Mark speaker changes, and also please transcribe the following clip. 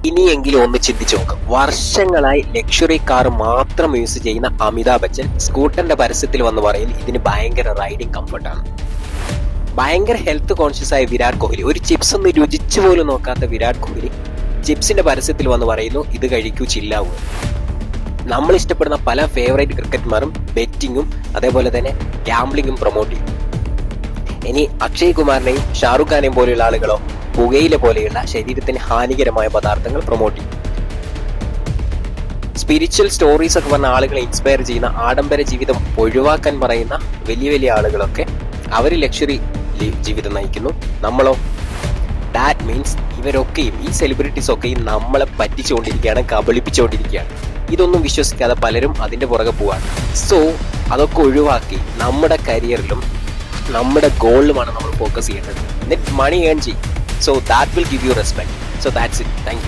Speaker 1: ഇനിയെങ്കിലും ഒന്ന് ചിന്തിച്ചു നോക്കും. വർഷങ്ങളായി ലക്ഷറി കാർ മാത്രം യൂസ് ചെയ്യുന്ന അമിതാഭ് ബച്ചൻ സ്കൂട്ടറിന്റെ പരസ്യത്തിൽ വന്ന് പറയുന്നു ഇതിന് ഭയങ്കര റൈഡിങ് കംഫർട്ടാണ്. ഭയങ്കര ഹെൽത്ത് കോൺഷ്യസ് ആയ വിരാട് കോഹ്ലി, ഒരു ചിപ്സ് ഒന്ന് രുചിച്ചു പോലും നോക്കാത്ത വിരാട് കോഹ്ലി ചിപ്സിന്റെ പരസ്യത്തിൽ വന്ന് പറയുന്നു ഇത് കഴിക്കൂ ചില്ലാവൂ. നമ്മൾ ഇഷ്ടപ്പെടുന്ന പല ഫേവറേറ്റ് ക്രിക്കറ്റ്മാരും ബെറ്റിങ്ങും അതേപോലെ തന്നെ ഗാംബ്ലിങ്ങും പ്രൊമോട്ട് ചെയ്യും. ഇനി അക്ഷയ് കുമാറിനെയും ഷാറുഖ് ഖാനെയും പോലെയുള്ള ആളുകളോ പുകയില പോലെയുള്ള ശരീരത്തിന് ഹാനികരമായ പദാർത്ഥങ്ങൾ പ്രൊമോട്ട് ചെയ്യും. സ്പിരിച്വൽ സ്റ്റോറീസ് ഒക്കെ പറഞ്ഞ ആളുകളെ ഇൻസ്പയർ ചെയ്യുന്ന ആഡംബര ജീവിതം ഒഴിവാക്കാൻ പറയുന്ന വലിയ വലിയ ആളുകളൊക്കെ അവർ ലക്ഷറി ജീവിതം നയിക്കുന്നു. നമ്മളോ? ദാറ്റ് മീൻസ് ഇവരൊക്കെയും ഈ സെലിബ്രിറ്റീസ് ഒക്കെയും നമ്മളെ പറ്റിച്ചുകൊണ്ടിരിക്കുകയാണ്, കബളിപ്പിച്ചുകൊണ്ടിരിക്കുകയാണ്. ഇതൊന്നും വിശ്വസിക്കാതെ പലരും അതിന്റെ പുറകെ പോവാണ്. സോ അതൊക്കെ ഒഴിവാക്കി നമ്മുടെ കരിയറിലും നമ്മുടെ ഗോളിലുമാണ് നമ്മൾ ഫോക്കസ് ചെയ്യേണ്ടത്. എന്നിട്ട് മണി ഏൺ ചെയ്യും. So that will give you respect. So that's it. Thank you.